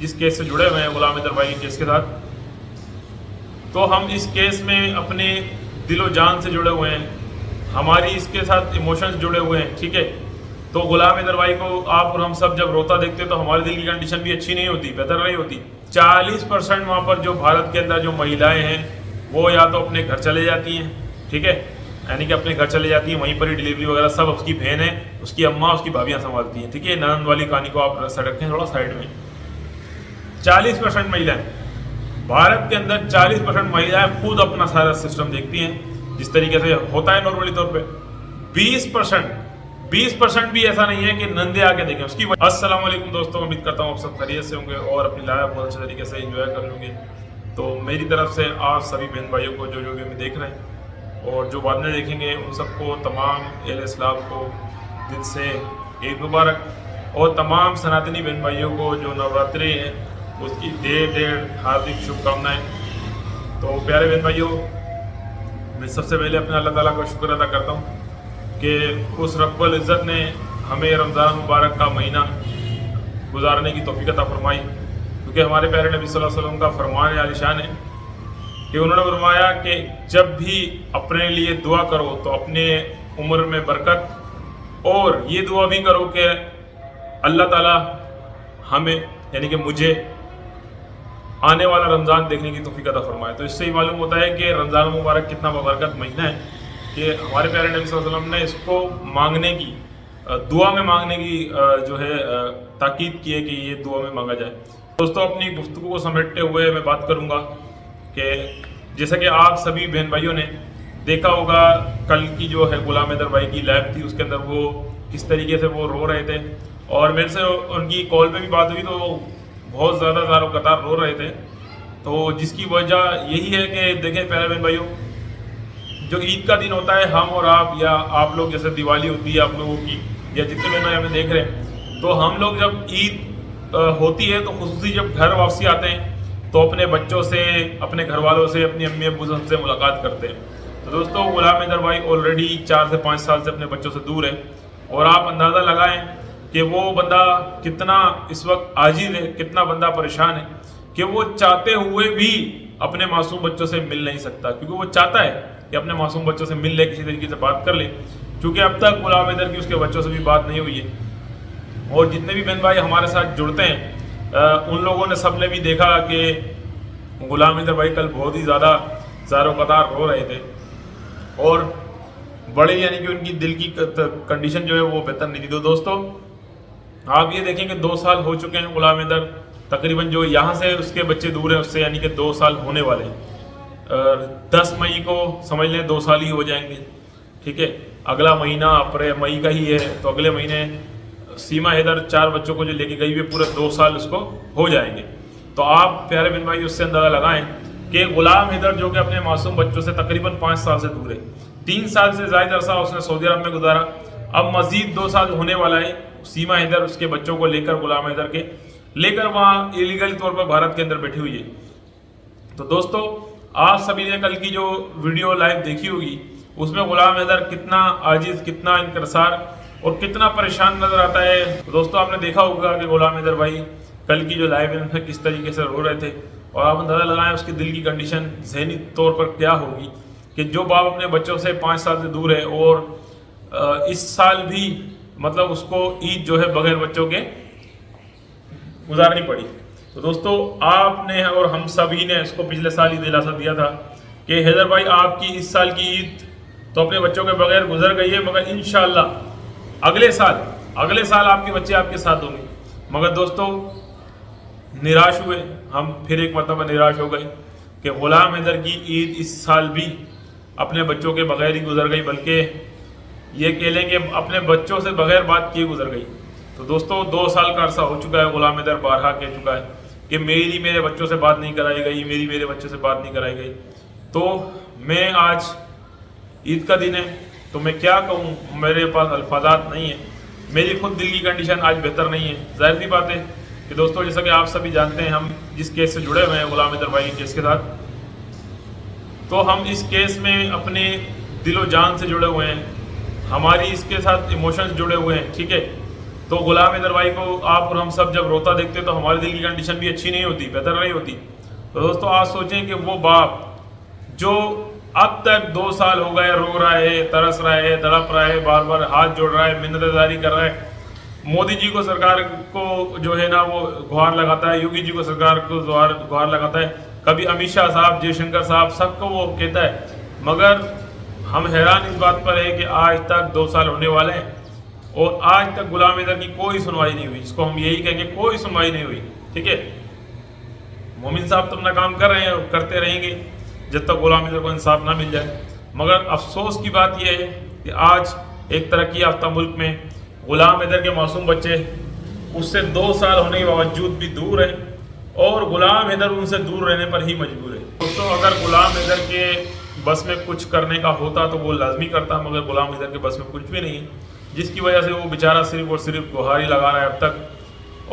जिस केस से जुड़े हुए हैं गुलाम हैदर भाई के केस के साथ, तो हम इस केस में अपने दिलो जान से जुड़े हुए हैं, हमारी इसके साथ इमोशंस जुड़े हुए हैं। ठीक है, तो गुलाम हैदर भाई को आप और हम सब जब रोता देखते हैं तो हमारे दिल की कंडीशन भी अच्छी नहीं होती, बेहतर नहीं होती। 40% वहाँ पर जो भारत के अंदर जो महिलाएं हैं वो या तो अपने घर चले जाती हैं, ठीक है, यानी कि अपने घर चले जाती हैं, वहीं पर ही डिलीवरी वगैरह सब उसकी बहन है, उसकी अम्मा, उसकी भाभियाँ संभालती हैं। ठीक है, ननद वाली कहानी को आप रखें थोड़ा साइड में। 40% महिलाएं भारत के अंदर, 40% महिलाएं खुद अपना सारा सिस्टम देखती हैं जिस तरीके से होता है नॉर्मली तौर पे। 20% भी ऐसा नहीं है कि नंदे आके देखें उसकी। अस्सलाम वालेकुम दोस्तों, उम्मीद करता हूँ आप सब खैरियत से होंगे और अपनी लाइफ बहुत अच्छे तरीके से एंजॉय कर लोगे। तो मेरी तरफ से आप सभी बहन भाइयों को जो भी हमें देख रहे हैं और जो बाद में देखेंगे उन सबको, तमाम अहले इस्लाम को दिल से ईद मुबारक, और तमाम सनातनी बहन भाइयों को जो नवरात्रि है उसकी ढेर हार्दिक शुभकामनाएं। तो प्यारे बहन भाइयों, मैं सबसे पहले अपने अल्लाह ताला का शुक्र अदा करता हूँ कि उस रब्बुल इज़्ज़त ने हमें रमज़ान मुबारक का महीना गुजारने की तौफीक अता फरमाई, क्योंकि हमारे प्यारे नबी सल्लल्लाहु अलैहि वसल्लम का फरमान आलिशान है कि उन्होंने फरमाया कि जब भी अपने लिए दुआ करो तो अपने उम्र में बरकत, और ये दुआ भी करो कि अल्लाह ताला हमें, यानी कि मुझे, आने वाला रमज़ान देखने की तौफीक अता फरमाए। तो इससे ही मालूम होता है कि रमज़ान मुबारक कितना बरकत महीना है कि हमारे प्यारे नबी सल्लल्लाहु अलैहि वसल्लम ने इसको मांगने की, दुआ में मांगने की जो है ताकीद की है कि ये दुआ में मांगा जाए। दोस्तों, अपनी गुफ्तगू को समेटते हुए मैं बात करूँगा कि जैसा कि आप सभी बहन भाइयों ने देखा होगा, कल की जो है गुलाम हैदर भाई की लाइव थी, उसके अंदर वो किस तरीके से वो रो रहे थे, और मेरे से उनकी कॉल पे भी बात हुई तो बहुत ज़्यादा ज़ारो कतार रो रहे थे। तो जिसकी वजह यही है कि देखें प्यारे बहन भाइयों, जो ईद का दिन होता है, हम और आप, या आप लोग जैसे दिवाली होती है आप लोगों की, या जितने बहन भाई हमें देख रहे हैं, तो हम लोग जब ईद होती है तो खुसूसी जब घर वापसी आते हैं तो अपने बच्चों से, अपने घर वालों से, अपनी अम्मी अब्बू से मुलाकात करते हैं। तो दोस्तों, गुलाम हैदर भाई ऑलरेडी 4 से 5 साल से अपने बच्चों से दूर है, और आप अंदाज़ा लगाएं कि वो बंदा कितना इस वक्त आजिज़ है, कितना बंदा परेशान है कि वो चाहते हुए भी अपने मासूम बच्चों से मिल नहीं सकता, क्योंकि वो चाहता है कि अपने मासूम बच्चों से मिल ले, किसी तरीके से बात कर ले, क्योंकि अब तक गुलाम हैदर की उसके बच्चों से भी बात नहीं हुई है। और जितने भी बहन भाई हमारे साथ जुड़ते हैं उन लोगों ने, सब ने भी देखा कि गुलाम हैदर भाई कल बहुत ही ज़्यादा ज़ारो कतार रो रहे थे, और बड़े, यानी कि उनकी दिल की कंडीशन जो है वो बेहतर नहीं थी। तो दोस्तों, आप ये देखें कि 2 साल हो चुके हैं गुलाम हैदर, तकरीबन जो यहाँ से उसके बच्चे दूर हैं उससे, यानी कि 2 साल होने वाले हैं। 10 मई को समझ लें 2 साल ही हो जाएंगे। ठीक है, अगला महीना अप्रैल मई का ही है, तो अगले महीने सीमा हैदर 4 बच्चों को जो लेके गई हुई, पूरे 2 साल उसको हो जाएंगे। तो आप प्यारे बहन भाई उससे अंदाज़ा लगाएं कि गुलाम हैदर जो कि अपने मासूम बच्चों से तकरीबन 5 साल से दूर है, 3 साल से ज़्यादा अरसा उसने सऊदी अरब में गुजारा, अब मज़ीद 2 साल होने वाला है। सीमा हैदर उसके बच्चों को लेकर, गुलाम हैदर के लेकर वहाँ इलीगली तौर पर भारत के अंदर बैठी हुई है। तो दोस्तों, आप सभी ने कल की जो वीडियो लाइव देखी होगी, उसमें गुलाम हैदर कितना आजिज़, कितना इंकसार और कितना परेशान नजर आता है। तो दोस्तों, आपने देखा होगा कि गुलाम हैदर भाई कल की जो लाइव है उनमें किस तरीके से रो रहे थे, और आप अंदाज़ा लगाएं उसकी दिल की कंडीशन ज़हनी तौर पर क्या होगी कि जो बाप अपने बच्चों से 5 साल से दूर है, और इस साल भी मतलब उसको ईद जो है बगैर बच्चों के गुजारनी पड़ी। तो दोस्तों, आपने और हम सभी ने इसको पिछले साल ही दिलासा दिया था कि हैदर भाई आपकी इस साल की ईद तो अपने बच्चों के बगैर गुजर गई है, मगर इंशाअल्लाह अगले साल आपके बच्चे आपके साथ होंगे। मगर दोस्तों, निराश हुए हम, फिर एक मरतबा निराश हो गए कि गुलाम हैदर की ईद इस साल भी अपने बच्चों के बगैर ही गुजर गई, बल्कि ये कह लें कि अपने बच्चों से बगैर बात किए गुजर गई। तो दोस्तों, 2 साल का अरसा हो चुका है, गुलाम हैदर बारहा कह चुका है कि मेरे बच्चों से बात नहीं कराई गई, मेरे बच्चों से बात नहीं कराई गई। तो मैं, आज ईद का दिन है, तो मैं क्या कहूँ, मेरे पास अल्फाजात नहीं है, मेरी खुद दिल की कंडीशन आज बेहतर नहीं है। जाहिर सी बात है कि दोस्तों, जैसा कि आप सभी जानते हैं, हम जिस केस से जुड़े हुए हैं गुलाम हैदर भाई के केस के साथ, तो हम इस केस में अपने दिलो जान से जुड़े हुए हैं, हमारी इसके साथ इमोशंस जुड़े हुए हैं। ठीक है, तो गुलाम हैदर भाई को आप और हम सब जब रोता देखते तो हमारे दिल की कंडीशन भी अच्छी नहीं होती, बेहतर नहीं होती। तो दोस्तों आज सोचें कि वो बाप जो अब तक 2 साल हो गए रो रहा है, तरस रहा है, तड़प रहा है, बार बार हाथ जोड़ रहा है, मिन्नतदारी कर रहा है, मोदी जी को सरकार को जो है ना वो गुहार लगाता है, योगी जी को सरकार को गुहार लगाता है, कभी अमित शाह साहब, जयशंकर साहब, सबको वो कहता है, मगर हम हैरान इस बात पर है कि आज तक 2 साल होने वाले हैं और आज तक गुलाम हैदर की कोई सुनवाई नहीं हुई। इसको हम यही कहेंगे, कोई सुनवाई नहीं हुई। ठीक है, मोमिन साहब तो अपना काम कर रहे हैं और करते रहेंगे जब तक गुलाम हैदर को इंसाफ ना मिल जाए। मगर अफसोस की बात यह है कि आज एक तरक्की याफ्ता मुल्क में गुलाम हैदर के मासूम बच्चे उससे 2 साल होने के बावजूद भी दूर है और गुलाम हैदर उनसे दूर रहने पर ही मजबूर है। दोस्तों अगर गुलाम हैदर के बस में कुछ करने का होता तो वो लाजमी करता, मगर गुलाम हैदर के बस में कुछ भी नहीं है, जिसकी वजह से वो बेचारा सिर्फ और सिर्फ गुहार ही लगा रहा है अब तक।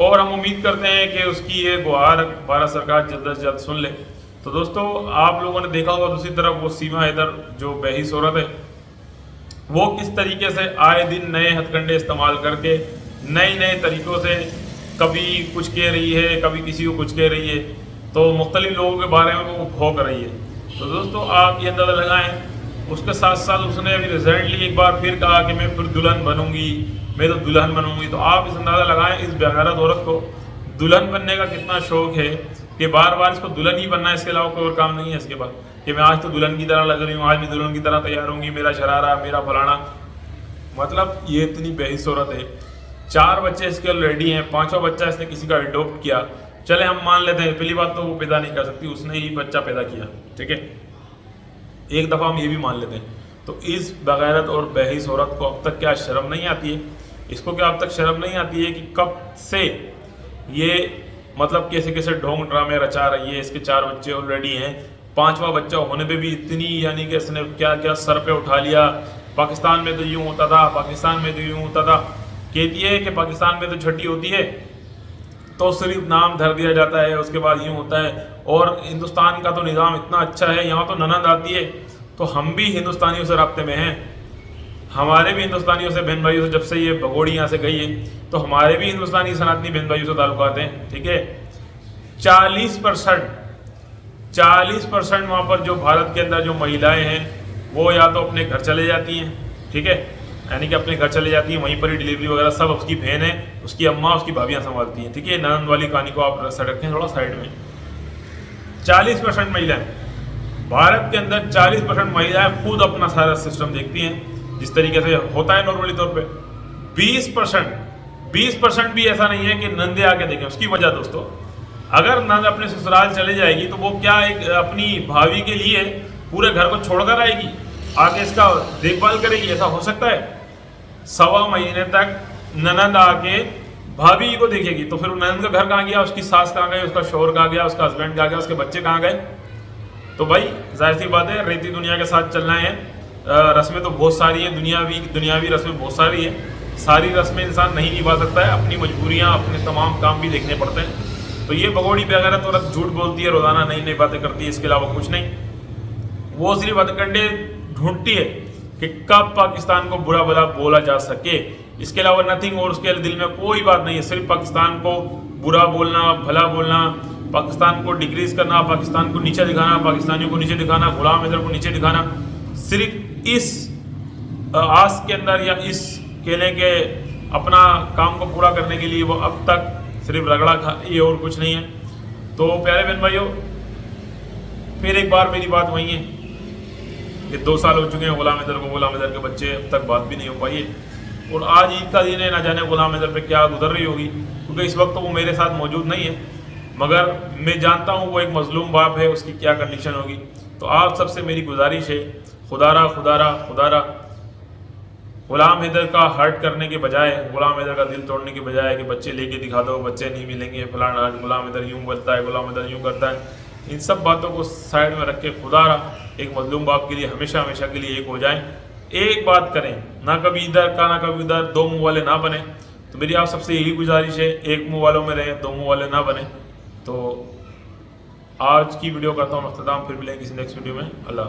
और हम उम्मीद करते हैं कि उसकी ये गुहार भारत सरकार जल्द से जल्द सुन ले। तो दोस्तों आप लोगों ने देखा होगा दूसरी तरफ वो सीमा हैदर जो बेहिस औरत है, वो किस तरीके से आए दिन नए हथकंडे इस्तेमाल करके नए तरीक़ों से कभी कुछ कह रही है, कभी किसी को कुछ कह रही है, तो मुख्तलिफ लोगों के बारे में वो भौंक रही है। तो दोस्तों आप ये अंदाज़ा लगाएं, उसके साथ साथ उसने अभी रिसेंटली एक बार फिर कहा कि मैं फिर दुल्हन बनूंगी, मैं तो दुल्हन बनूंगी। तो आप इस अंदाज़ा लगाएं इस बेगैरत औरत को दुल्हन बनने का कितना शौक है कि बार बार इसको दुल्हन ही बनना है, इसके अलावा कोई और काम नहीं है इसके बाद, कि मैं आज तो दुल्हन की तरह लग रही हूँ, आज मैं दुल्हन की तरह तैयार होंगी, मेरा शरारा, मेरा फलाना। मतलब ये इतनी बेहिस औरत है। 4 बच्चे इसके ऑलरेडी हैं, 5वां बच्चा इसने किसी का अडॉप्ट किया, चले हम मान लेते हैं, पहली बात तो वो पैदा नहीं कर सकती, उसने ही बच्चा पैदा किया, ठीक है, एक दफ़ा हम ये भी मान लेते हैं। तो इस बगैरत और बेहिस औरत को अब तक क्या शर्म नहीं आती है? इसको क्या अब तक शर्म नहीं आती है कि कब से ये मतलब कैसे कैसे ढोंग ड्रामे रचा रही है? इसके 4 बच्चे ऑलरेडी हैं, 5वां बच्चा होने पे भी इतनी यानी कि इसने क्या क्या सर पे उठा लिया। पाकिस्तान में तो यूँ होता था, पाकिस्तान में तो यूँ होता था। कहती है कि पाकिस्तान में तो छठी होती है तो सिर्फ नाम धर दिया जाता है, उसके बाद यूँ होता है, और हिंदुस्तान का तो निज़ाम इतना अच्छा है, यहाँ तो ननद आती है। तो हम भी हिंदुस्तानियों से राब्ते में हैं, हमारे भी हिंदुस्तानियों से बहन भाइयों से, जब से ये भगोड़ी यहाँ से गई है तो हमारे भी हिंदुस्तानी सनातनी बहन भाइयों से ताल्लुकात हैं। ठीक है, 40% वहाँ पर जो भारत के अंदर जो महिलाएं हैं वो या तो अपने घर चले जाती हैं, ठीक है, यानी कि अपने घर चले जाती हैं, वहीं पर ही डिलीवरी वगैरह सब उसकी बहन है, उसकी अम्मा, उसकी भाभियाँ संभालती हैं। ठीक है, ननद वाली कहानी को आप रखें थोड़ा साइड में। 40% महिलाएं भारत के अंदर, 40% महिलाएं खुद अपना सारा सिस्टम देखती हैं जिस तरीके से होता है नॉर्मली तौर पे। 20% भी ऐसा नहीं है कि नंदे आके देखें। उसकी वजह दोस्तों, अगर नंद अपने ससुराल चले जाएगी तो वो क्या एक अपनी भाभी के लिए पूरे घर को छोड़कर आएगी, आके इसका देखभाल करेगी? ऐसा हो सकता है? 1.25 महीने तक ननद आके भाभी को देखेगी, तो फिर ननद का घर कहाँ गया, उसकी सास कहाँ गई, उसका शोहर कहाँ गया, उसका हस्बैंड कहाँ गया, उसके बच्चे कहाँ गए? तो भाई जाहिर सी बात है रेती दुनिया के साथ चलना है। रस्में तो बहुत सारी हैं, दुनियावी रस्में बहुत सारी है, सारी रस्में इंसान नहीं निभा सकता है, अपनी मजबूरियाँ, अपने तमाम काम भी देखने पड़ते हैं। तो ये भगोड़ी बेगैरत औरत झूठ बोलती है, रोजाना नई बातें करती है, इसके अलावा कुछ नहीं। वो सिर्फ हथकंडे ढूंढती है कि कब पाकिस्तान को बुरा भला बोला जा सके, इसके अलावा नथिंग। और उसके दिल में कोई बात नहीं है, सिर्फ पाकिस्तान को बुरा बोलना, भला बोलना, पाकिस्तान को डिक्रीज करना, पाकिस्तान को नीचे दिखाना, पाकिस्तानियों को नीचे दिखाना, गुलाम हैदर को नीचे दिखाना। सिर्फ इस आस के अंदर या इस कहने के अपना काम को पूरा करने के लिए वो अब तक सिर्फ रगड़ा खा, ये और कुछ नहीं है। तो प्यारे बहन भाइयों, फिर एक बार मेरी बात वही है कि 2 साल हो चुके हैं गुलाम हैदर को, गुलाम हैदर के बच्चे अब तक बात भी नहीं हो पाई है। और आज ईद का दिन है, ना जाने गुलाम हैदर पे क्या गुजर रही होगी, क्योंकि इस वक्त तो वो मेरे साथ मौजूद नहीं है, मगर मैं जानता हूँ वो एक मजलूम बाप है, उसकी क्या कंडीशन होगी। तो आप सबसे मेरी गुजारिश है, खुदारा गुलाम हैदर का हर्ट करने के बजाय, गुलाम हैदर का दिल तोड़ने के बजाय कि बच्चे लेके दिखा दो, बच्चे नहीं मिलेंगे, फलाना, गुलाम हैदर यूँ बोलता है, गुलाम हैदर यूँ करता है, इन सब बातों को साइड में रख के खुदारा एक मजलूम बाप के लिए हमेशा के लिए एक हो जाएं, एक बात करें, ना कभी इधर का ना कभी उधर, 2 मुँह वाले ना बने। तो मेरी आप सबसे यही गुजारिश है, एक मुँह वालों में रहें, 2 मुँह वाले ना बने। तो आज की वीडियो करता हूँ अख्ताम, फिर मिलेंगे किसी नेक्स्ट वीडियो में। अल्लाह।